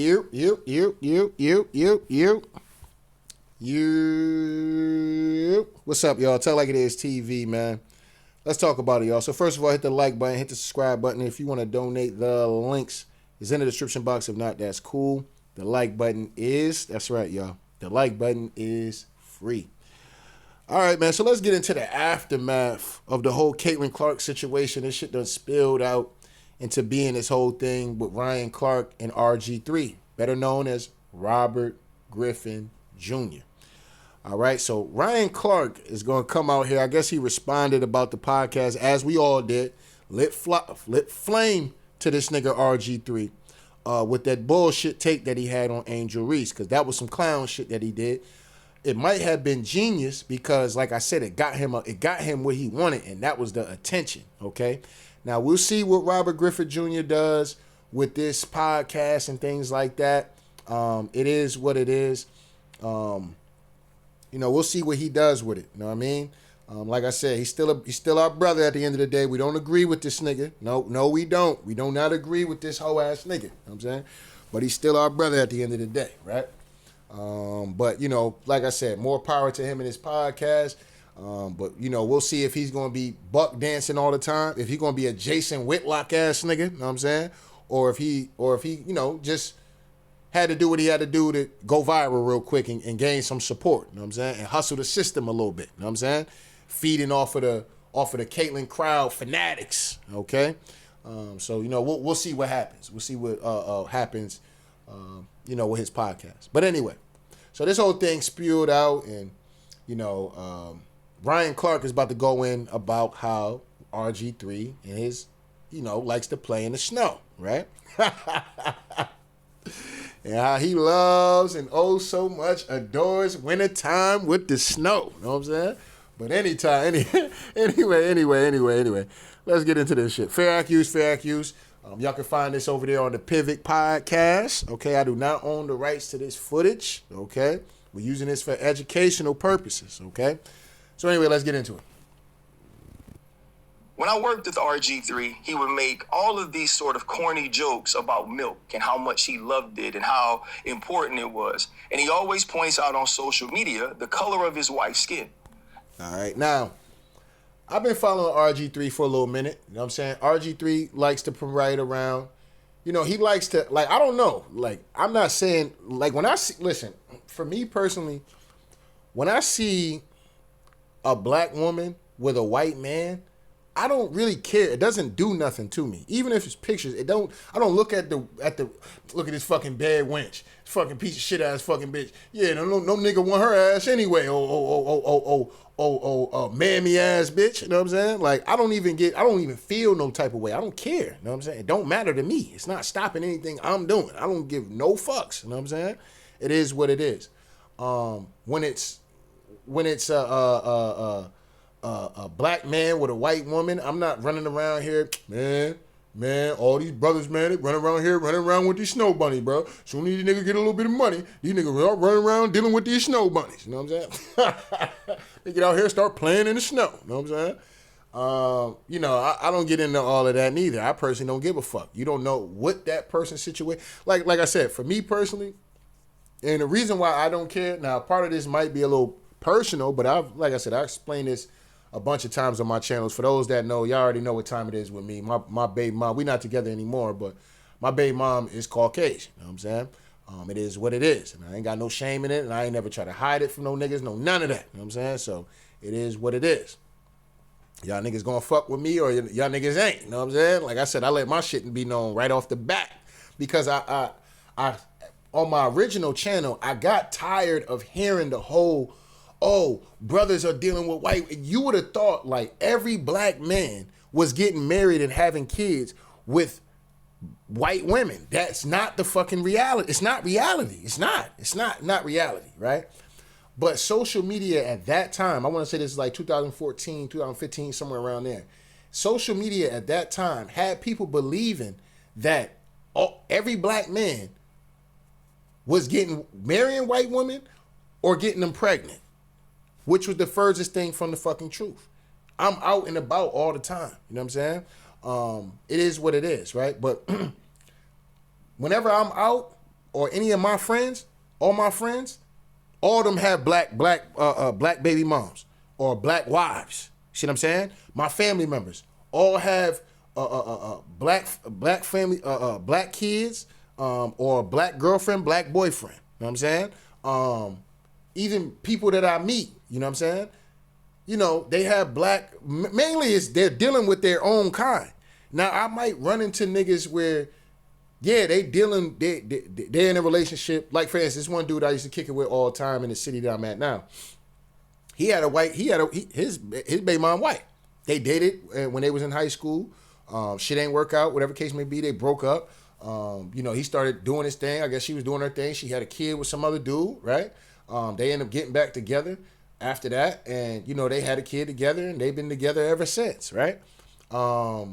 You. What's up, y'all? Tell Like It Is TV, man. Let's talk about it, y'all. So first of all, hit the like button, hit the subscribe button. If you want to donate, the links is in the description box. If not, that's cool. The like button is, that's right, y'all. The like button is free. All right, man. So let's get into the aftermath of the whole Caitlin Clark situation. This shit done spilled out into being this whole thing with Ryan Clark and RG3, better known as Robert Griffin Jr. All right, so Ryan Clark is going to come out here. I guess he responded about the podcast, as we all did. Lit flame to this nigga RG3 with that bullshit take that he had on Angel Reese, because that was some clown shit that he did. It might have been genius because, like I said, it got him what he wanted, and that was the attention, okay? Now, we'll see what Robert Griffin Jr. does with this podcast and things like that. It is what it is. We'll see what he does with it. You know what I mean? Like I said, he's still our brother at the end of the day. We don't agree with this nigga. No, we don't. We do not agree with this hoe ass nigga. You know what I'm saying? But he's still our brother at the end of the day, right? But like I said, more power to him and his podcast. But we'll see if he's going to be buck dancing all the time, if he's going to be a Jason Whitlock ass nigga, you know what I'm saying? Or if he just had to do what he had to do to go viral real quick and gain some support, you know what I'm saying? And hustle the system a little bit, you know what I'm saying? Feeding off of the Caitlyn crowd fanatics, okay? So we'll see what happens. We'll see what happens with his podcast. But anyway, so this whole thing spewed out, and Ryan Clark is about to go in about how RG3 and his, likes to play in the snow, right? And how he loves and oh so much adores wintertime with the snow. You know what I'm saying? But anyway. Let's get into this shit. Fair accuse. Y'all can find this over there on the Pivot Podcast. Okay, I do not own the rights to this footage. Okay, we're using this for educational purposes. Okay, so anyway, let's get into it. When I worked with RG3, he would make all of these sort of corny jokes about milk and how much he loved it and how important it was. And he always points out on social media the color of his wife's skin. All right, now, I've been following RG3 for a little minute. You know what I'm saying? RG3 likes to parade around. He likes to, I don't know. I'm not saying, when I see, listen, for me personally, when I see a black woman with a white man, I don't really care. It doesn't do nothing to me. Even if it's pictures, I don't look at look at this fucking bad wench. This fucking piece of shit ass fucking bitch. Yeah, no nigga want her ass anyway. Mammy ass bitch. You know what I'm saying? I don't even feel no type of way. I don't care. You know what I'm saying? It don't matter to me. It's not stopping anything I'm doing. I don't give no fucks. You know what I'm saying? It is what it is. When it's a black man with a white woman, I'm not running around here, man, all these brothers, man, they running around with these snow bunnies, bro. Soon as these niggas get a little bit of money, these niggas are running around dealing with these snow bunnies, you know what I'm saying? They get out here and start playing in the snow, you know what I'm saying? I don't get into all of that neither. I personally don't give a fuck. You don't know what that person's situation. Like I said, for me personally, and the reason why I don't care, now part of this might be a little personal, but I explained this a bunch of times on my channels. For those that know, y'all already know what time it is with me. My baby mom, we not together anymore, but my baby mom is Caucasian. You know what I'm saying? It is what it is. And I ain't got no shame in it, and I ain't never try to hide it from no niggas, none of that. You know what I'm saying? So it is what it is. Y'all niggas gonna fuck with me or y'all niggas ain't. You know what I'm saying? Like I said, I let my shit be known right off the bat because I on my original channel, I got tired of hearing the whole, brothers are dealing with white. You would have thought every black man was getting married and having kids with white women. That's not the fucking reality. It's not reality. It's not reality, right? But social media at that time, I want to say this is 2014, 2015, somewhere around there. Social media at that time had people believing that every black man was marrying white women or getting them pregnant, which was the furthest thing from the fucking truth. I'm out and about all the time. You know what I'm saying? It is what it is, right? But whenever I'm out, or any of my friends, all my friends, all of them have black baby moms or black wives. See what I'm saying? My family members all have black family, black kids, or black girlfriend, black boyfriend. You know what I'm saying? Even people that I meet, you know what I'm saying? You know, they have mainly they're dealing with their own kind. Now, I might run into niggas where, yeah, they're in a relationship. Like, for instance, this one dude I used to kick it with all the time in the city that I'm at now. His baby mom white. They dated when they was in high school. Shit ain't work out, whatever case may be. They broke up. He started doing his thing. I guess she was doing her thing. She had a kid with some other dude, right? They ended up getting back together after that, and they had a kid together, and they've been together ever since, right? But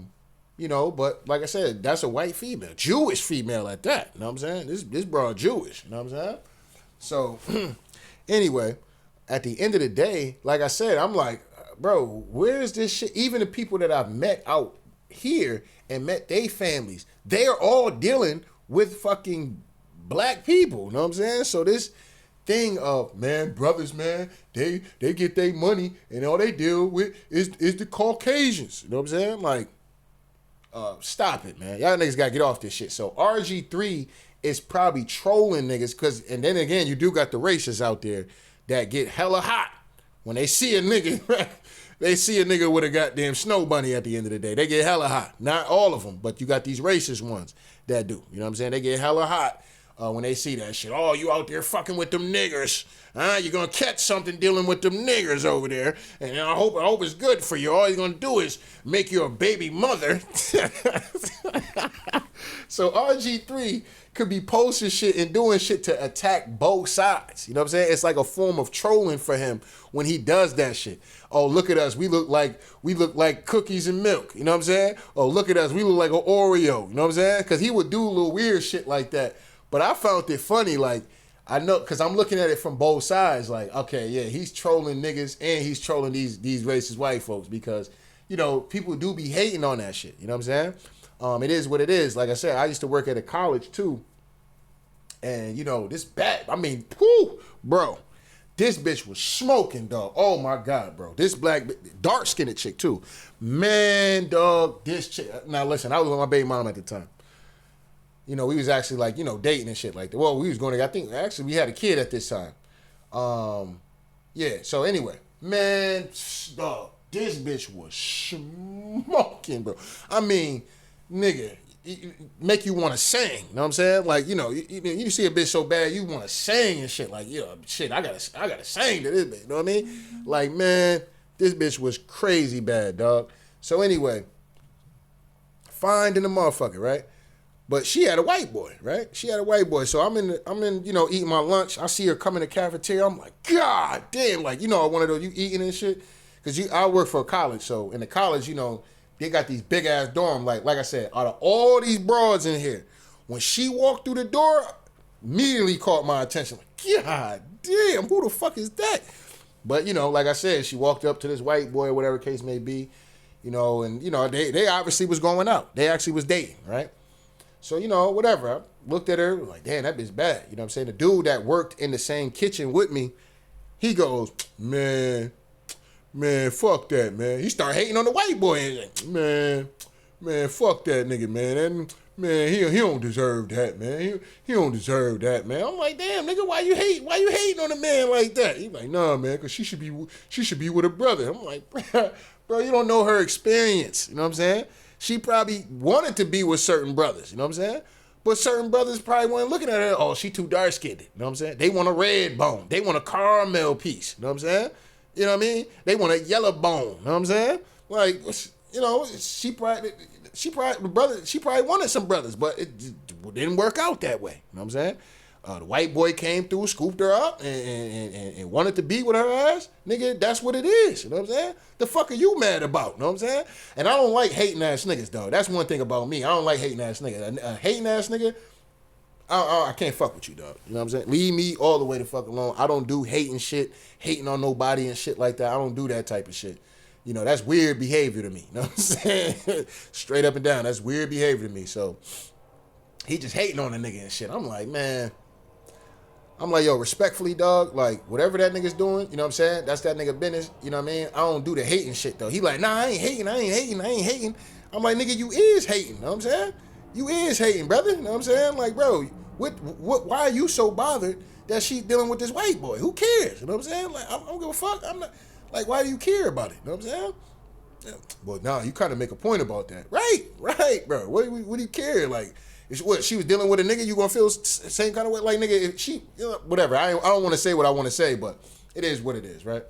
like I said, that's a white female, Jewish female at that. You know what I'm saying? This broad Jewish. You know what I'm saying? So, anyway, at the end of the day, like I said, I'm like, bro, where is this shit? Even the people that I've met out here and met their families, they are all dealing with fucking black people. You know what I'm saying? So this thing of, man, brothers, man, they get their money and all they deal with is the Caucasians. You know what I'm saying? Like, stop it, man. Y'all niggas gotta get off this shit. So RG3 is probably trolling niggas and then again, you do got the racists out there that get hella hot when they see a nigga. They see a nigga with a goddamn snow bunny at the end of the day. They get hella hot. Not all of them, but you got these racist ones that do. You know what I'm saying? They get hella hot when they see that shit. Oh, you out there fucking with them niggers. You're going to catch something dealing with them niggers over there. And I hope it's good for you. All you're going to do is make you a baby mother. So RG3 could be posting shit and doing shit to attack both sides. You know what I'm saying? It's like a form of trolling for him when he does that shit. Oh, look at us. We look like cookies and milk. You know what I'm saying? Oh, look at us. We look like an Oreo. You know what I'm saying? Because he would do a little weird shit like that. But I found it funny. Like, I know, because I'm looking at it from both sides. Like, okay, yeah, he's trolling niggas and he's trolling these racist white folks because, people do be hating on that shit. You know what I'm saying? It is what it is. Like I said, I used to work at a college too. And, this bro, this bitch was smoking, dog. Oh my God, bro. This dark-skinned chick too. Man, dog, this chick. Now listen, I was with my baby mom at the time. We was actually like, dating and shit like that. Well, we was going to, I think, actually we had a kid at this time. Yeah, so anyway, man, dog, this bitch was smoking, bro. I mean, nigga, make you want to sing. You know what I'm saying? Like, you see a bitch so bad, you want to sing and shit. Like, shit, I gotta sing to this bitch. You know what I mean? Like, man, this bitch was crazy bad, dog. So anyway, fine in the motherfucker, right? But she had a white boy, right? She had a white boy. So I'm in, eating my lunch. I see her come in the cafeteria. I'm like, God damn, like, one of those, you eating and shit. Because I work for a college. So in the college, they got these big ass dorm. Like I said, out of all these broads in here, when she walked through the door, immediately caught my attention. Like, God damn, who the fuck is that? But, like I said, she walked up to this white boy or whatever case may be, and, they obviously was going out. They actually was dating, right? So, whatever. I looked at her, like, damn, that bitch bad. You know what I'm saying? The dude that worked in the same kitchen with me, he goes, man, fuck that, man. He started hating on the white boy. And like, man, fuck that nigga, man. And, man, he don't deserve that, man. He don't deserve that, man. I'm like, damn, nigga, why you hating on a man like that? He's like, nah, man, because she should be with a brother. I'm like, bro, you don't know her experience. You know what I'm saying? She probably wanted to be with certain brothers, you know what I'm saying? But certain brothers probably weren't looking at her, oh, she too dark-skinned, you know what I'm saying? They want a red bone. They want a caramel piece, you know what I'm saying? You know what I mean? They want a yellow bone, you know what I'm saying? Like, she probably wanted some brothers, but it didn't work out that way, you know what I'm saying? The white boy came through, scooped her up, and wanted to be with her ass. Nigga, that's what it is. You know what I'm saying? The fuck are you mad about? You know what I'm saying? And I don't like hating ass niggas, though. That's one thing about me. I don't like hating ass niggas. A hating ass nigga, I can't fuck with you, dog. You know what I'm saying? Leave me all the way the fuck alone. I don't do hating shit, hating on nobody and shit like that. I don't do that type of shit. That's weird behavior to me. You know what I'm saying? Straight up and down. That's weird behavior to me. So, he just hating on the nigga and shit. I'm like, man. I'm like, yo, respectfully, dog, like, whatever that nigga's doing, you know what I'm saying? That's that nigga business, you know what I mean? I don't do the hating shit, though. He like, nah, I ain't hating. I'm like, nigga, you is hating, you know what I'm saying? You is hating, brother, you know what I'm saying? Like, bro, why are you so bothered that she dealing with this white boy? Who cares, you know what I'm saying? Like, I don't give a fuck. I'm not, like, why do you care about it, you know what I'm saying? Yeah. Well, nah, you kind of make a point about that. Right, bro. What do you care? Like, what she was dealing with a nigga, you gonna feel same kind of way? Like, nigga, if she, you know, whatever. I don't want to say what I want to say, but it is what it is, right?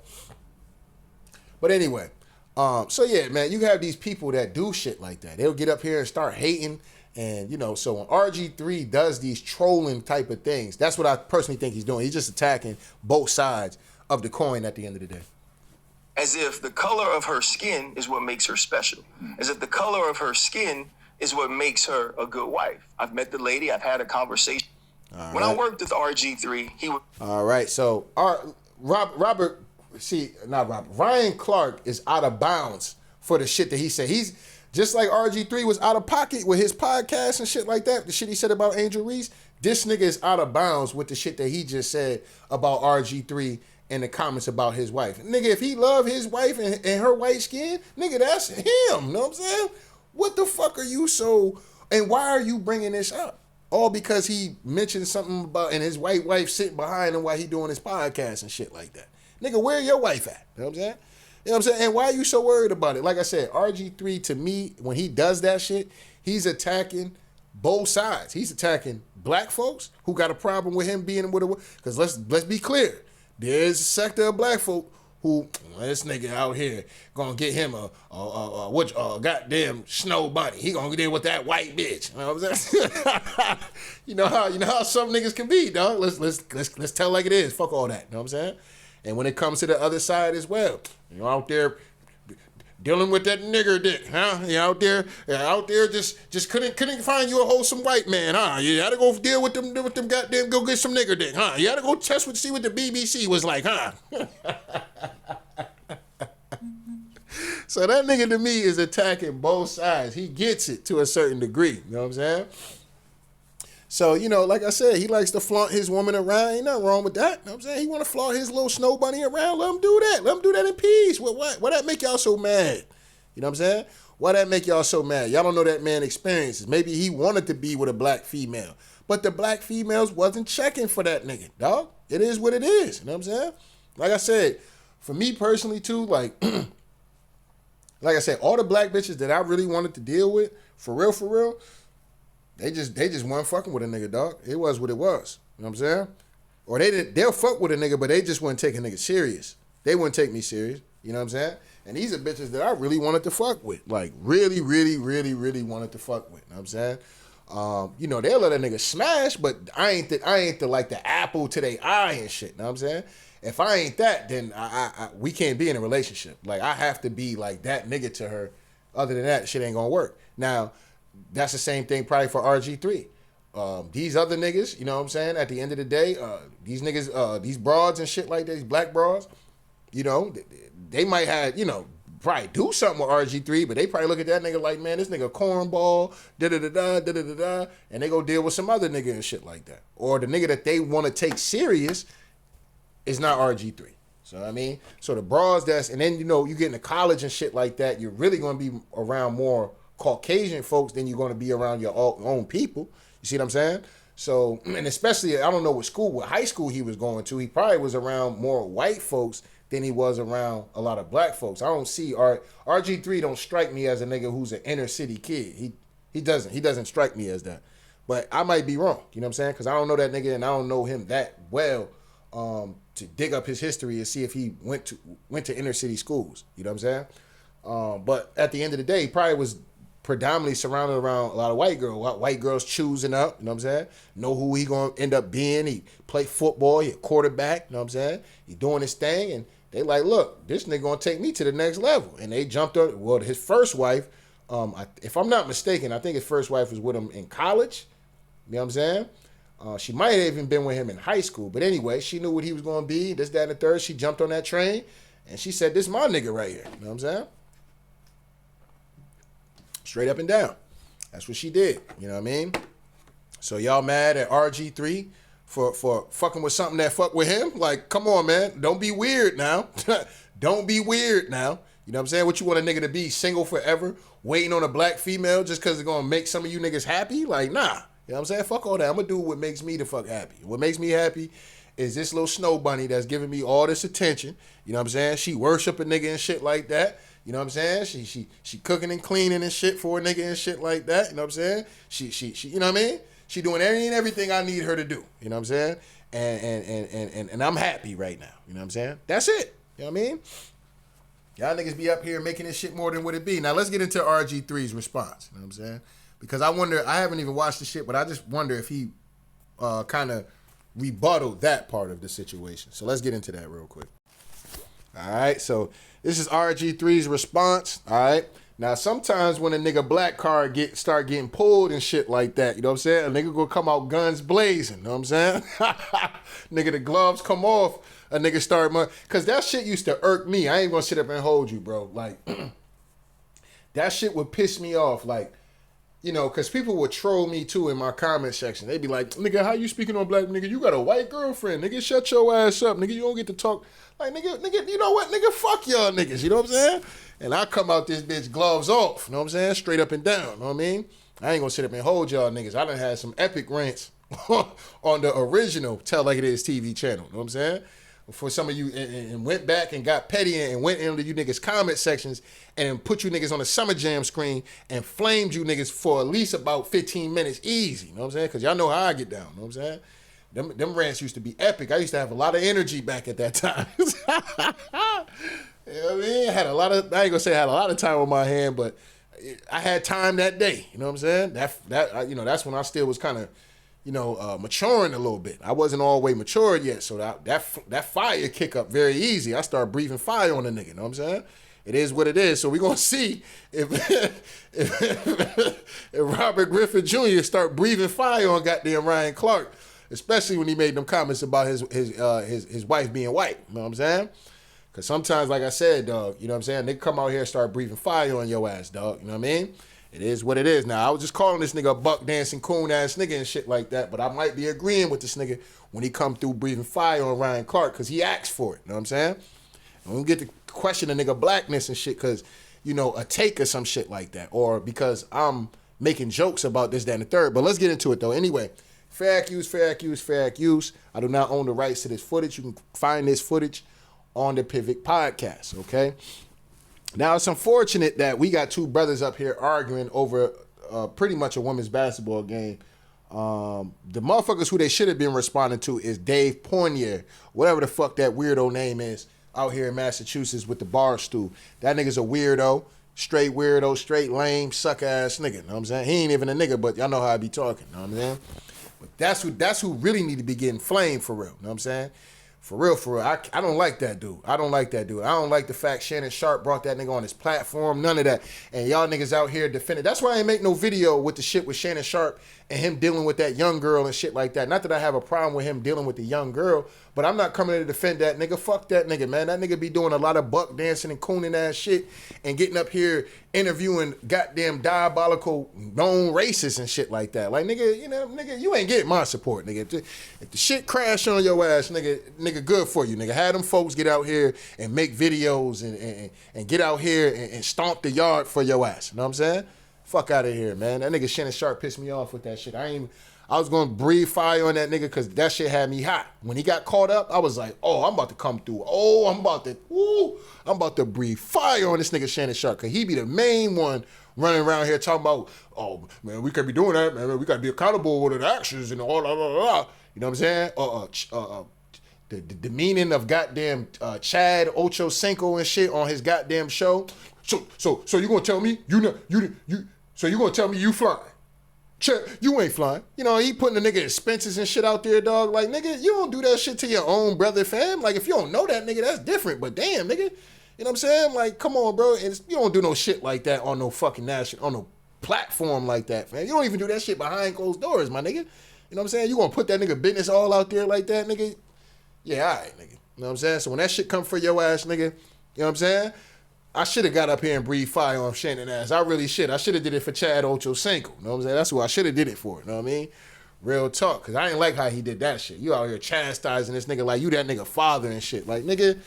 But anyway, so yeah, man, you have these people that do shit like that. They'll get up here and start hating, and you know, so when RG3 does these trolling type of things, that's what I personally think he's doing. He's just attacking both sides of the coin at the end of the day. As if the color of her skin is what makes her special. As if the color of her skin is what makes her a good wife. I've met the lady. I've had a conversation. All when right. I worked with RG3, he was... All right, so Ryan Clark is out of bounds for the shit that he said. He's just like RG3 was out of pocket with his podcast and shit like that, the shit he said about Angel Reese. This nigga is out of bounds with the shit that he just said about RG3 in the comments about his wife. Nigga, if he love his wife and her white skin, nigga, that's him. You know what I'm saying? What the fuck are you so... And why are you bringing this up? All because he mentioned something about... And his white wife sitting behind him while he doing his podcast and shit like that. Nigga, where your wife at? You know what I'm saying? You know what I'm saying? And why are you so worried about it? Like I said, RG3, to me, when he does that shit, he's attacking both sides. He's attacking black folks who got a problem with him being with a... Because let's be clear. There's a sector of black folk who, this nigga out here gonna get him a goddamn snow bunny. He gonna deal with that white bitch. You know what I'm saying? you know how some niggas can be, dog. Let's tell like it is. Fuck all that. You know what I'm saying? And when it comes to the other side as well, you know, out there dealing with that nigger dick, huh? You out there just couldn't find you a wholesome white man, huh? You had to go deal with them goddamn, go get some nigger dick, huh? You had to go see what the BBC was like, huh? So that nigga to me is attacking both sides. He gets it to a certain degree, you know what I'm saying? So, you know, like I said, he likes to flaunt his woman around. Ain't nothing wrong with that. You know what I'm saying? He want to flaunt his little snow bunny around. Let him do that. Let him do that in peace. Why that make y'all so mad? You know what I'm saying? Why that make y'all so mad? Y'all don't know that man experiences. Maybe he wanted to be with a black female. But the black females wasn't checking for that nigga, dog. It is what it is. You know what I'm saying? Like I said, for me personally too, like I said, all the black bitches that I really wanted to deal with, for real, they just weren't fucking with a nigga, dog. It was what it was. You know what I'm saying? Or they'll fuck with a nigga, but they just wouldn't take a nigga serious. They wouldn't take me serious. You know what I'm saying? And these are bitches that I really wanted to fuck with. Like, really wanted to fuck with. You know what I'm saying? You know, they'll let a nigga smash, but I ain't the like the apple to their eye and shit. You know what I'm saying? If I ain't that, then we can't be in a relationship. Like, I have to be like that nigga to her. Other than that, shit ain't gonna work. Now, that's the same thing probably for RG3. These other niggas, you know what I'm saying? At the end of the day, these niggas, these broads and shit like that, these black broads, you know, they might have, you know, probably do something with RG3, but they probably look at that nigga like, man, this nigga cornball, da-da-da-da, and they go deal with some other nigga and shit like that. Or the nigga that they want to take serious is not RG3. So, I mean, so the broads and then, you know, you get into college and shit like that, you're really going to be around more Caucasian folks than you're going to be around your own people. You see what I'm saying? So, and especially, I don't know what high school he was going to. He probably was around more white folks than he was around a lot of black folks. I don't see RG3 don't strike me as a nigga who's an inner city kid. He doesn't strike me as that. But I might be wrong. You know what I'm saying? Because I don't know that nigga and I don't know him that well to dig up his history and see if he went to inner city schools. You know what I'm saying? But at the end of the day, he probably was predominantly surrounded around a lot of white girls choosing up, you know what I'm saying? Know who he gonna end up being. He play football, he a quarterback, you know what I'm saying? He doing his thing, and they like, look, this nigga gonna take me to the next level. And they jumped up, well, his first wife, if I'm not mistaken, I think his first wife was with him in college, you know what I'm saying? She might have even been with him in high school, but anyway, she knew what he was gonna be, this, that, and the third. She jumped on that train, and she said, this my nigga right here, you know what I'm saying? Straight up and down. That's what she did. You know what I mean? So y'all mad at RG3 for fucking with something that fuck with him? Like, come on, man. Don't be weird now. Don't be weird now. You know what I'm saying? What you want a nigga to be? Single forever? Waiting on a black female just because it's going to make some of you niggas happy? Like, nah. You know what I'm saying? Fuck all that. I'm going to do what makes me the fuck happy. What makes me happy is this little snow bunny that's giving me all this attention. You know what I'm saying? She worship a nigga and shit like that. You know what I'm saying? She cooking and cleaning and shit for a nigga and shit like that. You know what I'm saying? She you know what I mean? She doing everything I need her to do. You know what I'm saying? And I'm happy right now. You know what I'm saying? That's it. You know what I mean? Y'all niggas be up here making this shit more than what it be. Now let's get into RG3's response. You know what I'm saying? Because I wonder, I haven't even watched the shit, but I just wonder if he kind of rebutted that part of the situation. So let's get into that real quick. All right, so this is RG3's response. All right. Now, sometimes when a nigga black card start getting pulled and shit like that, you know what I'm saying? A nigga gonna come out guns blazing, you know what I'm saying? Nigga, the gloves come off, a nigga start, because that shit used to irk me. I ain't gonna sit up and hold you, bro. Like, that shit would piss me off. Like, you know, because people would troll me too in my comment section. They'd be like, nigga, how you speaking on black nigga? You got a white girlfriend. Nigga, shut your ass up. Nigga, you don't get to talk. Like, nigga, you know what? Nigga, fuck y'all niggas. You know what I'm saying? And I come out this bitch gloves off. You know what I'm saying? Straight up and down. You know what I mean? I ain't gonna sit up and hold y'all niggas. I done had some epic rants on the original Tell Like It Is TV channel. You know what I'm saying? For some of you, and went back and got petty and went into you niggas comment sections and put you niggas on the Summer Jam screen and flamed you niggas for at least about 15 minutes easy. You know what I'm saying? Because y'all know how I get down. You know what I'm saying? Them rants used to be epic. I used to have a lot of energy back at that time. You know what I mean? I ain't gonna say I had a lot of time on my hand, but I had time that day. You know what I'm saying? That's when I still was kind of, maturing a little bit. I wasn't all the way matured yet, so that fire kick up very easy. I started breathing fire on the nigga. You know what I'm saying? It is what it is. So we're gonna see if Robert Griffin Jr. start breathing fire on goddamn Ryan Clark, especially when he made them comments about his wife being white. You know what I'm saying? Because sometimes, like I said, dog, you know what I'm saying? They come out here and start breathing fire on your ass, dog. You know what I mean? It is what it is. Now, I was just calling this nigga a buck dancing coon ass nigga and shit like that, but I might be agreeing with this nigga when he come through breathing fire on Ryan Clark because he asked for it. You know what I'm saying? And we get to question the nigga blackness and shit because, a take or some shit like that, or because I'm making jokes about this, that, and the third. But let's get into it, though. Anyway, fair accuse. I do not own the rights to this footage. You can find this footage on the Pivot Podcast, okay? Now, it's unfortunate that we got two brothers up here arguing over pretty much a women's basketball game. The motherfuckers who they should have been responding to is Dave Pornier, whatever the fuck that weirdo name is, out here in Massachusetts with the bar stool. That nigga's a weirdo, straight lame, suck-ass nigga, you know what I'm saying? He ain't even a nigga, but y'all know how I be talking, you know what I'm saying? But that's who really need to be getting flamed for real, you know what I'm saying? For real. I don't like that dude. I don't like the fact Shannon Sharp brought that nigga on his platform. None of that. And y'all niggas out here defending. That's why I ain't make no video with the shit with Shannon Sharp and him dealing with that young girl and shit like that. Not that I have a problem with him dealing with the young girl, but I'm not coming to defend that nigga. Fuck that nigga, man. That nigga be doing a lot of buck dancing and cooning ass shit and getting up here interviewing goddamn diabolical known racists and shit like that. Like, nigga, you ain't getting my support, nigga. If the shit crash on your ass, nigga, good for you, nigga. Have them folks get out here and make videos and get out here and stomp the yard for your ass. You know what I'm saying? Fuck out of here, man. That nigga Shannon Sharp pissed me off with that shit. I was going to breathe fire on that nigga because that shit had me hot. When he got caught up, I was like, oh, I'm about to come through. Oh, I'm about to breathe fire on this nigga Shannon Sharp because he be the main one running around here talking about, oh, man, we can't be doing that, man. We got to be accountable with the actions and all, blah, blah, blah. You know what I'm saying? The meaning of goddamn Chad Ochocinco and shit on his goddamn show. So you gonna tell me so you gonna tell me you flying? You ain't flying. He putting the nigga expenses and shit out there, dog. Like, nigga, you don't do that shit to your own brother, fam. Like, if you don't know that nigga, that's different. But damn, nigga, you know what I'm saying? Like, come on, bro. You don't do no shit like that on no fucking on no platform like that, fam. You don't even do that shit behind closed doors, my nigga. You know what I'm saying? You gonna put that nigga business all out there like that, nigga? Yeah, all right, nigga. You know what I'm saying? So when that shit come for your ass, nigga, you know what I'm saying? I should have got up here and breathed fire on Shannon ass. I really should. I should have did it for Chad Ochocinco. You know what I'm saying? That's who I should have did it for. You know what I mean? Real talk, because I ain't like how he did that shit. You out here chastising this nigga like you that nigga father and shit. Like, nigga,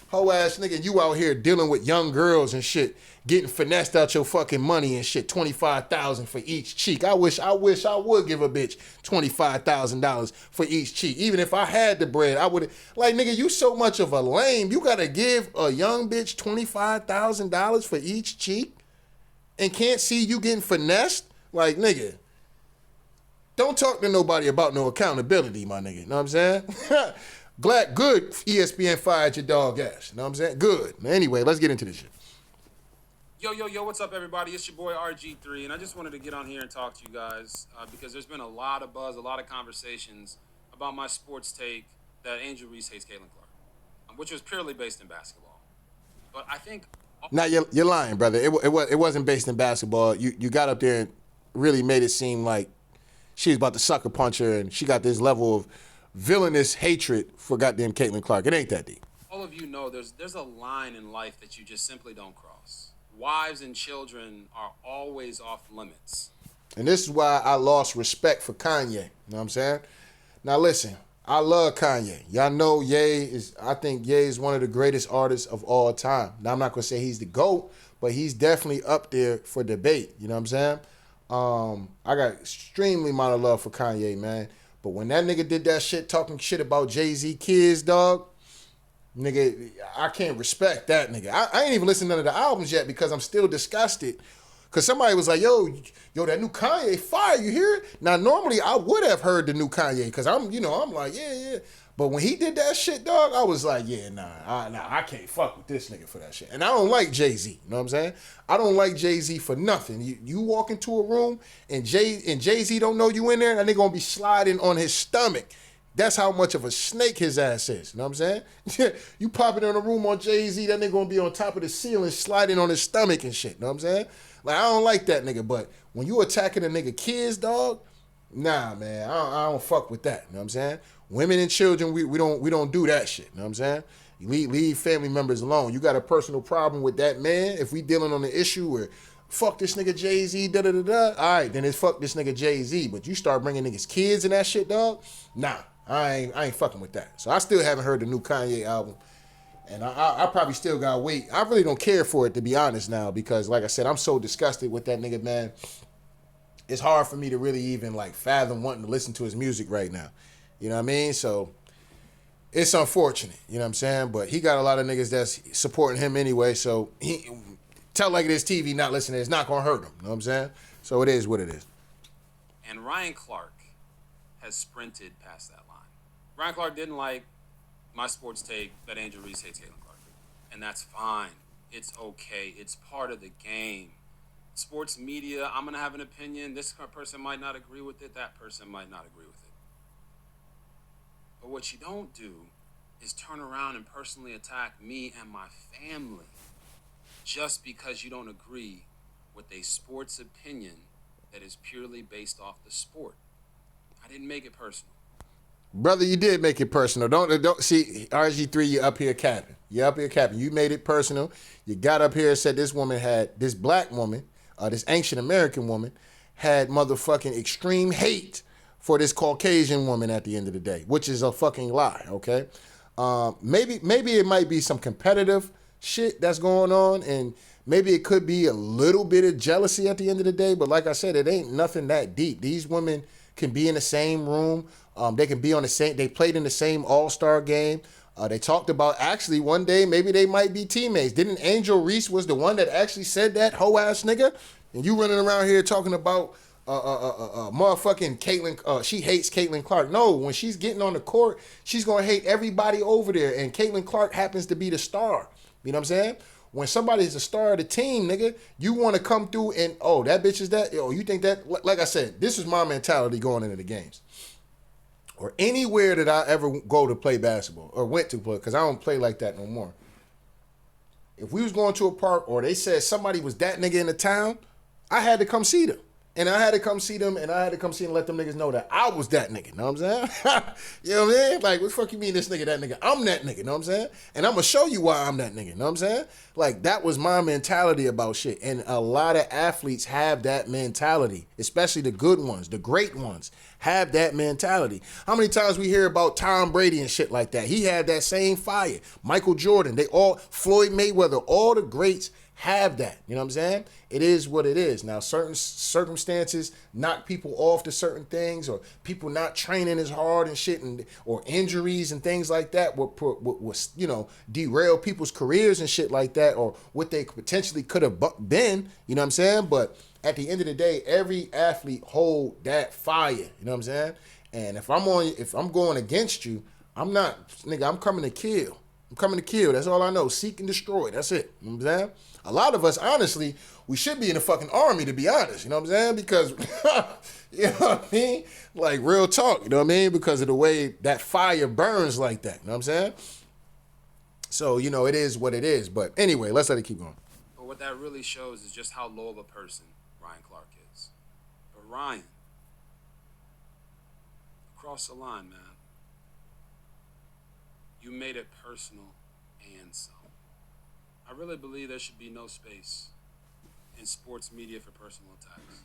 hoe ass nigga, you out here dealing with young girls and shit, getting finessed out your fucking money and shit, $25,000 for each cheek. I wish I would give a bitch $25,000 for each cheek. Even if I had the bread, I would. Like, nigga, you so much of a lame. You gotta give a young bitch $25,000 for each cheek and can't see you getting finessed? Like, nigga, don't talk to nobody about no accountability, my nigga. You know what I'm saying? Good ESPN fired your dog ass. You know what I'm saying? Good. Anyway, let's get into this shit. Yo, what's up, everybody? It's your boy RG3, and I just wanted to get on here and talk to you guys because there's been a lot of buzz, a lot of conversations about my sports take that Angel Reese hates Caitlin Clark, which was purely based in basketball. But I think... Now, you're lying, brother. It wasn't based in basketball. You got up there and really made it seem like she was about to sucker punch her, and she got this level of villainous hatred for goddamn Caitlin Clark. It ain't that deep. All of you know there's a line in life that you just simply don't cross. Wives and children are always off limits. And this is why I lost respect for Kanye. You know what I'm saying? Now listen, I love Kanye. Y'all know I think Ye is one of the greatest artists of all time. Now I'm not gonna say he's the GOAT, but he's definitely up there for debate. You know what I'm saying? I got extremely amount of love for Kanye, man. But when that nigga did that shit, talking shit about Jay-Z kids, dog, nigga, I can't respect that nigga. I ain't even listened to none of the albums yet because I'm still disgusted. Because somebody was like, yo, that new Kanye fire, you hear it? Now, normally I would have heard the new Kanye because I'm like, yeah. But when he did that shit, dog, I was like, yeah, nah, I can't fuck with this nigga for that shit. And I don't like Jay-Z, you know what I'm saying? I don't like Jay-Z for nothing. You walk into a room and Jay-Z don't know you in there and they gonna be sliding on his stomach. That's how much of a snake his ass is, you know what I'm saying? You pop it in a room on Jay-Z, that nigga gonna be on top of the ceiling sliding on his stomach and shit, you know what I'm saying? Like, I don't like that nigga, but when you attacking a nigga kids, dog, nah, man, I don't fuck with that, you know what I'm saying? Women and children, we don't do that shit. You know what I'm saying? You leave family members alone. You got a personal problem with that man. If we dealing on the issue where fuck this nigga Jay-Z, da-da-da-da, all right, then it's fuck this nigga Jay-Z. But you start bringing niggas kids and that shit, dog, nah, I ain't fucking with that. So I still haven't heard the new Kanye album. And I probably still gotta wait. I really don't care for it, to be honest now, because like I said, I'm so disgusted with that nigga, man. It's hard for me to really even like fathom wanting to listen to his music right now. You know what I mean? So it's unfortunate, you know what I'm saying? But he got a lot of niggas that's supporting him anyway, so he tell like it is TV not listening, it's not gonna hurt him, you know what I'm saying? So it is what it is. And Ryan Clark has sprinted past that line. Ryan Clark didn't like my sports take that Angel Reese hates Caitlin Clark. And that's fine. It's okay. It's part of the game. Sports media, I'm gonna have an opinion. This person might not agree with it. That person might not agree with it. But what you don't do is turn around and personally attack me and my family just because you don't agree with a sports opinion that is purely based off the sport. I didn't make it personal. Brother, you did make it personal. Don't see RG3. You up here capping. You made it personal. You got up here and said this black woman, this ancient American woman, had motherfucking extreme hate for this Caucasian woman at the end of the day, which is a fucking lie. Okay, maybe it might be some competitive shit that's going on, and maybe it could be a little bit of jealousy at the end of the day. But like I said, it ain't nothing that deep. These women can be in the same room. They can be on the same. They played in the same All-Star game. They talked about actually one day maybe they might be teammates. Didn't Angel Reese was the one that actually said that hoe ass nigga? And you running around here talking about motherfucking Caitlin. She hates Caitlin Clark. No, when she's getting on the court, she's gonna hate everybody over there. And Caitlin Clark happens to be the star. You know what I'm saying? When somebody's the star of the team, nigga, you want to come through and, oh, that bitch is that? Oh, you think that? Like I said, this is my mentality going into the games. Or anywhere that I ever go to play basketball or went to play, because I don't play like that no more. If we was going to a park or they said somebody was that nigga in the town, I had to come see them. And I had to come see them, and I had to come see and let them niggas know that I was that nigga. You know what I'm saying? You know what I mean? Like, what the fuck you mean this nigga, that nigga? I'm that nigga. You know what I'm saying? And I'm going to show you why I'm that nigga. You know what I'm saying? Like, that was my mentality about shit. And a lot of athletes have that mentality, especially the good ones, the great ones have that mentality. How many times we hear about Tom Brady and shit like that? He had that same fire. Michael Jordan, Floyd Mayweather, all the greats have that. You know what I'm saying? It is what it is. Now, certain circumstances knock people off to certain things, or people not training as hard and shit, or injuries and things like that will derail people's careers and shit like that, or what they potentially could have been. You know what I'm saying? But at the end of the day, every athlete hold that fire. You know what I'm saying? And if I'm going against you, I'm coming to kill. I'm coming to kill. That's all I know. Seek and destroy. That's it. You know what I'm saying? A lot of us, honestly, we should be in the fucking army, to be honest. You know what I'm saying? Because, you know what I mean? Like, real talk. You know what I mean? Because of the way that fire burns like that. You know what I'm saying? So, it is what it is. But anyway, let's let it keep going. But what that really shows is just how low of a person Ryan Clark is. But Ryan, across the line, man, you made it personal and some. I really believe there should be no space in sports media for personal attacks.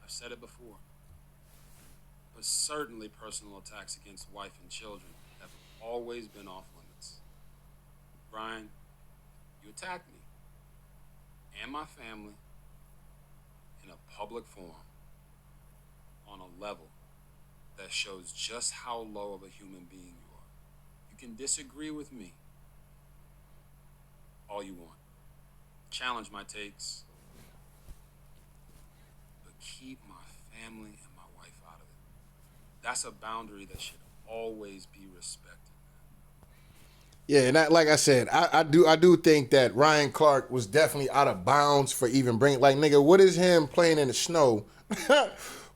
I've said it before. But certainly personal attacks against wife and children have always been off limits. Brian, you attacked me and my family in a public forum on a level that shows just how low of a human being you are. You can disagree with me all you want. Challenge my takes. But keep my family and my wife out of it. That's a boundary that should always be respected. Yeah, and like I said, I do think that Ryan Clark was definitely out of bounds for even bringing, like, nigga, what is him playing in the snow?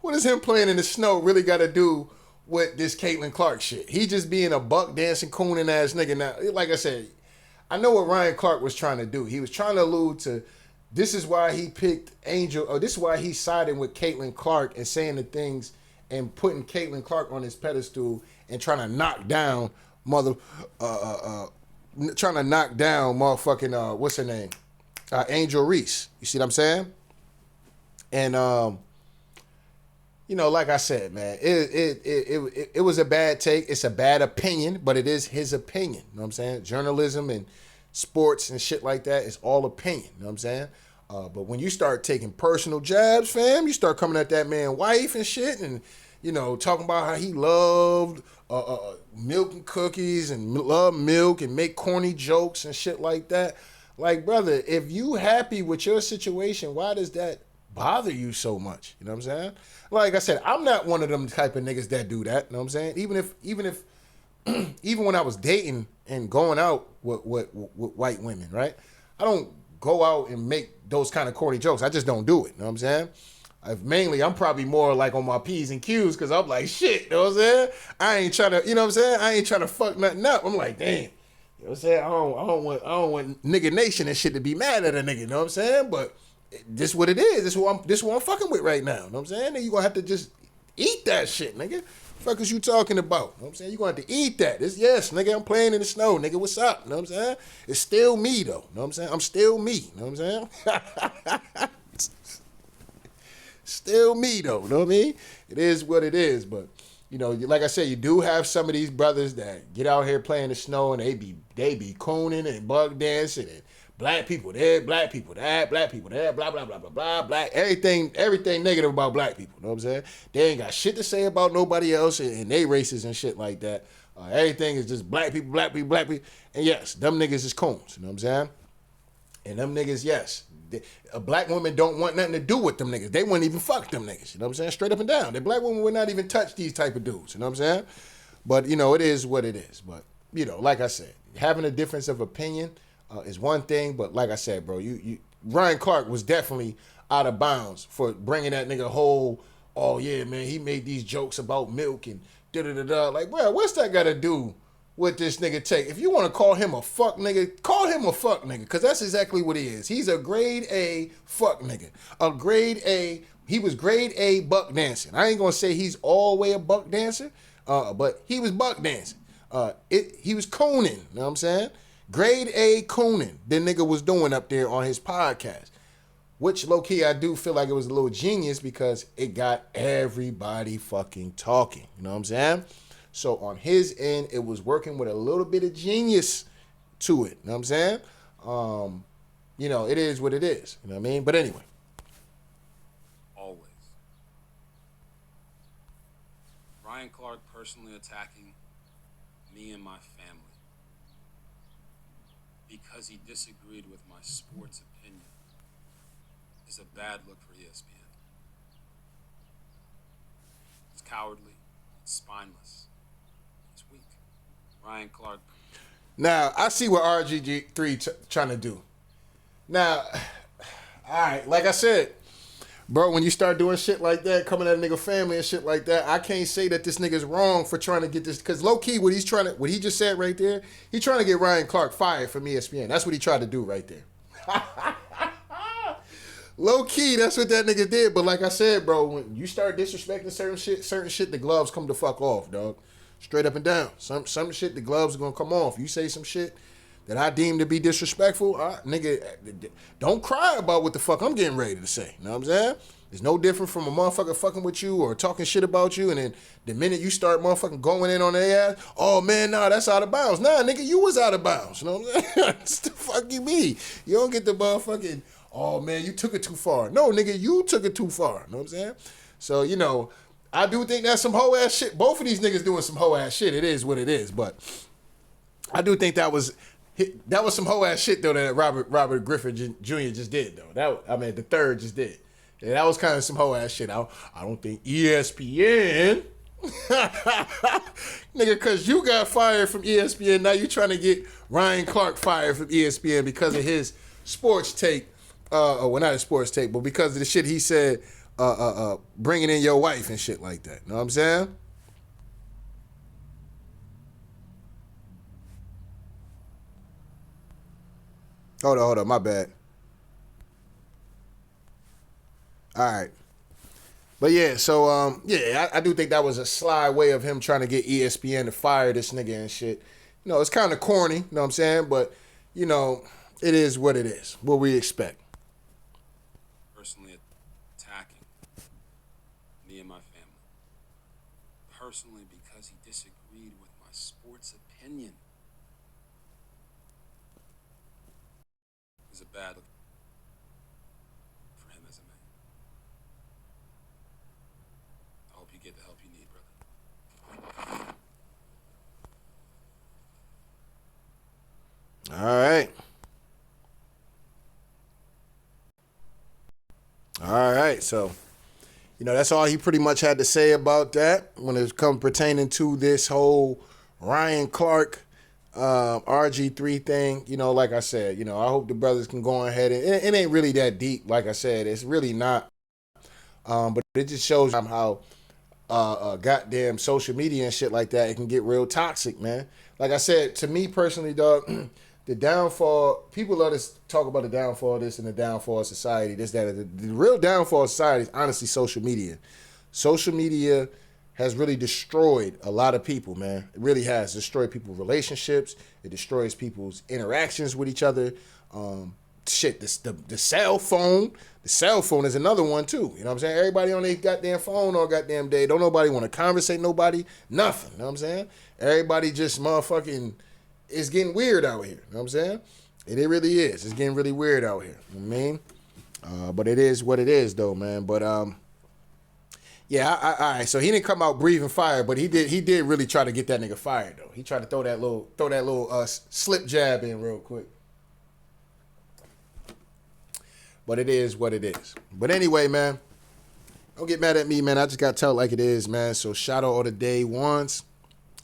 What is him playing in the snow really got to do with this Caitlin Clark shit? He just being a buck dancing, cooning ass nigga. Now, like I said, I know what Ryan Clark was trying to do. He was trying to allude to, this is why he picked Angel, or this is why he's siding with Caitlin Clark and saying the things and putting Caitlin Clark on his pedestal and trying to knock down motherfucking, what's her name? Angel Reese. You see what I'm saying? And, like I said, man, it was a bad take. It's a bad opinion, but it is his opinion. You know what I'm saying? Journalism and sports and shit like that is all opinion. You know what I'm saying? But when you start taking personal jabs, fam, you start coming at that man's wife and shit, and talking about how he loved milk and cookies and love milk and make corny jokes and shit like that. Like, brother, if you happy with your situation, why does that bother you so much? You know what I'm saying? Like I said, I'm not one of them type of niggas that do that. You know what I'm saying? Even when I was dating and going out with white women, right? I don't go out and make those kind of corny jokes. I just don't do it. You know what I'm saying? I'm probably more like on my P's and Q's, because I'm like, shit, you know what I'm saying? I ain't trying to, you know what I'm saying? I ain't trying to fuck nothing up. I'm like, damn. You know what I'm saying? I don't want nigga nation and shit to be mad at a nigga, you know what I'm saying? But this what it is. This what I'm fucking with right now. You know what I'm saying? Then you gonna have to just eat that shit, nigga. Fuck is you talking about? You know what I'm saying? You gonna have to eat that. Yes, nigga, I'm playing in the snow, nigga. What's up? You know what I'm saying? It's still me though. You know what I'm saying? I'm still me. You know what I'm saying? Still me though. You know what I mean? It is what it is. But like I said, you do have some of these brothers that get out here playing the snow and they be cooning and bug dancing and black people there, black people that, black people there, blah, blah, blah, blah, blah, black, everything negative about black people, you know what I'm saying? They ain't got shit to say about nobody else and they races and shit like that. Everything is just black people, black people, black people. And yes, them niggas is coons, you know what I'm saying? And them niggas, yes, a black woman don't want nothing to do with them niggas. They wouldn't even fuck them niggas, you know what I'm saying? Straight up and down. The black woman would not even touch these type of dudes, you know what I'm saying? But, it is what it is. But, like I said, having a difference of opinion is one thing, but like I said, bro, Ryan Clark was definitely out of bounds for bringing that nigga whole, oh yeah, man, he made these jokes about milk and da-da-da-da. Like, bro, what's that got to do with this nigga take? If you want to call him a fuck nigga, call him a fuck nigga, because that's exactly what he is. He's a grade A fuck nigga. A grade A He was grade A buck dancing. I ain't gonna say he's all the way a buck dancer, but he was buck dancing. He was cooning, you know what I'm saying? Grade A cooning, the nigga was doing up there on his podcast. Which, low-key, I do feel like it was a little genius because it got everybody fucking talking. You know what I'm saying? So, on his end, it was working with a little bit of genius to it. You know what I'm saying? It is what it is. You know what I mean? But anyway. Always. Ryan Clark personally attacking me and my family because he disagreed with my sports opinion is a bad look for ESPN. It's cowardly. It's spineless. It's weak. Ryan Clark. Now, I see what RG3 trying to do. Now, all right, like I said, bro, when you start doing shit like that, coming at a nigga family and shit like that, I can't say that this nigga's wrong for trying to get this, because low-key, what he just said right there, he trying to get Ryan Clark fired from ESPN. That's what he tried to do right there. Low-key, that's what that nigga did. But like I said, bro, when you start disrespecting certain shit, the gloves come the fuck off, dog. Straight up and down. Some shit, the gloves are gonna come off. You say some shit that I deem to be disrespectful, nigga, don't cry about what the fuck I'm getting ready to say. You know what I'm saying? It's no different from a motherfucker fucking with you or talking shit about you, and then the minute you start motherfucking going in on their ass, oh man, nah, that's out of bounds. Nah, nigga, you was out of bounds. You know what I'm saying? That's the fuck you mean. You don't get the motherfucking, oh man, you took it too far. No, nigga, you took it too far. You know what I'm saying? So, I do think that's some hoe ass shit. Both of these niggas doing some hoe ass shit. It is what it is. But I do think that was some hoe ass shit though that Robert Griffin Jr. just did though. The third just did. Yeah, that was kind of some hoe ass shit. I don't think ESPN, nigga, cause you got fired from ESPN. Now you trying to get Ryan Clark fired from ESPN because of his sports take. Well, not his sports take, but because of the shit he said. Bringing in your wife and shit like that. Know what I'm saying? Hold on, my bad. All right. But yeah, so I do think that was a sly way of him trying to get ESPN to fire this nigga and shit. It's kind of corny, you know what I'm saying? But, it is what it is. What we expect. Personally attacking me and my family. Personally because he disagreed with my sports opinion. It's a bad look for him as a man. I hope you get the help you need, brother. All right. All right, so, that's all he pretty much had to say about that when it comes pertaining to this whole Ryan Clark, RG3 thing. Like I said, I hope the brothers can go ahead and it ain't really that deep. Like I said, it's really not. But it just shows how goddamn social media and shit like that, it can get real toxic, man. Like I said, to me personally, dog, the downfall, people love to talk about the downfall of this and the downfall of society, this, that. The real downfall of society is honestly social media. Social media has really destroyed a lot of people, man. It really has destroyed people's relationships. It destroys people's interactions with each other. The cell phone. The cell phone is another one too. You know what I'm saying? Everybody on their goddamn phone all goddamn day. Don't nobody want to conversate nobody. Nothing. You know what I'm saying? Everybody just motherfucking... It's getting weird out here. You know what I'm saying? It really is. It's getting really weird out here. You know what I mean? But it is what it is, though, man. But, yeah, all right. So he didn't come out breathing fire, but he did really try to get that nigga fired, though. He tried to throw that little slip jab in real quick. But it is what it is. But anyway, man, don't get mad at me, man. I just got to tell it like it is, man. So shout out all the day ones.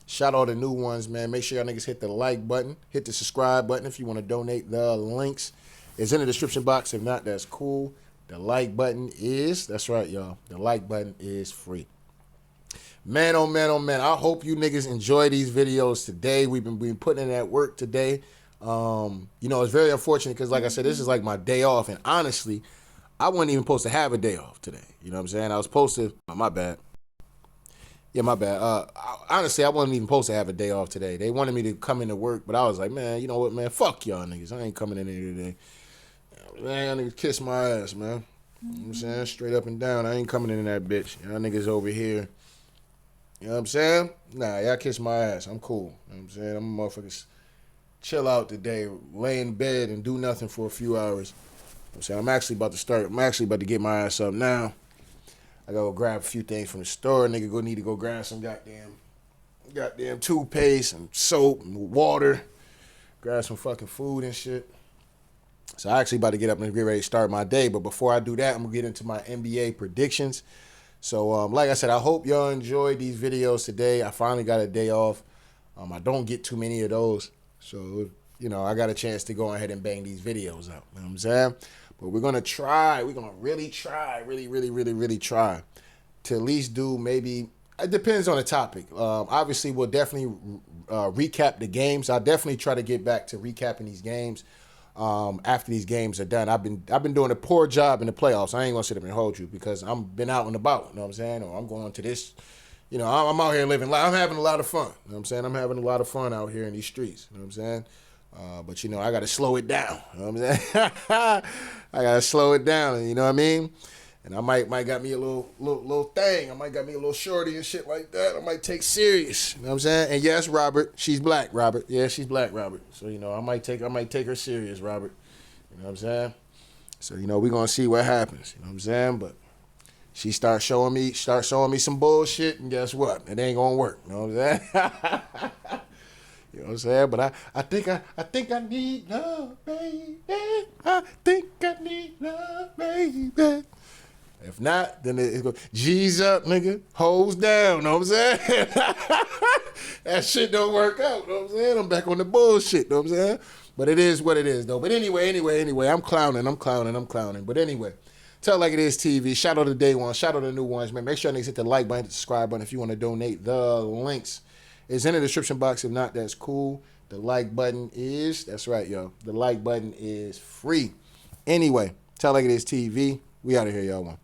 Shout out all the new ones, man. Make sure y'all niggas hit the like button. Hit the subscribe button if you want to donate. The links is in the description box. If not, that's cool. The like button is, that's right, y'all. The like button is free. Man, oh man, oh man. I hope you niggas enjoy these videos today. We've been putting in that work today. It's very unfortunate because, like I said, this is like my day off. And honestly, I wasn't even supposed to have a day off today. You know what I'm saying? I was supposed to. Oh, my bad. Yeah, my bad. Honestly, I wasn't even supposed to have a day off today. They wanted me to come into work, but I was like, man, you know what, man? Fuck y'all niggas. I ain't coming in here today. Man, y'all niggas kiss my ass, man. You know what I'm saying? Straight up and down. I ain't coming in that bitch. Y'all niggas over here. You know what I'm saying? Nah, y'all kiss my ass. I'm cool. You know what I'm saying? I'm a motherfucker. Chill out today, lay in bed and do nothing for a few hours. I'm saying I'm actually about to get my ass up now. I gotta go grab a few things from the store. Nigga need to go grab some goddamn toothpaste and soap and water. Grab some fucking food and shit. So I actually about to get up and get ready to start my day. But before I do that, I'm gonna get into my NBA predictions. So like I said, I hope y'all enjoyed these videos today. I finally got a day off. I don't get too many of those. So, you know, I got a chance to go ahead and bang these videos out. You know what I'm saying? But we're going to try. We're going to really try to at least do maybe, it depends on the topic. Obviously, we'll definitely recap the games. I'll definitely try to get back to recapping these games after these games are done. I've been doing a poor job in the playoffs. I ain't going to sit up and hold you because I've been out and about. You know what I'm saying? Or I'm going to this. You know, I'm out here living life. I'm having a lot of fun. You know what I'm saying? I'm having a lot of fun out here in these streets. You know what I'm saying? But, you know, I got to slow it down. You know what I'm saying? I got to slow it down. You know what I mean? And I might got me a little thing. I might got me a little shorty and shit like that. I might take serious. You know what I'm saying? And yes, Robert, she's black, Robert. Yeah, she's black, Robert. So, you know, I might take her serious, Robert. You know what I'm saying? So, you know, we're going to see what happens. You know what I'm saying? But she starts showing me some bullshit, and guess what? It ain't gonna work. You know what I'm saying? You know what I'm saying? But I think I need love, baby. I think I need love, baby. If not, then it's go G's up, nigga. Hoes down. You know what I'm saying? That shit don't work out. You know what I'm saying? I'm back on the bullshit. You know what I'm saying? But it is what it is, though. But anyway, I'm clowning. But anyway. Tell Like It Is TV. Shout out to day one. Shout out to the new ones, man. Make sure niggas hit the like button, the subscribe button if you want to donate. The links is in the description box. If not, that's cool. The like button is, that's right, yo. The like button is free. Anyway, Tell Like It Is TV. We out of here, y'all. One.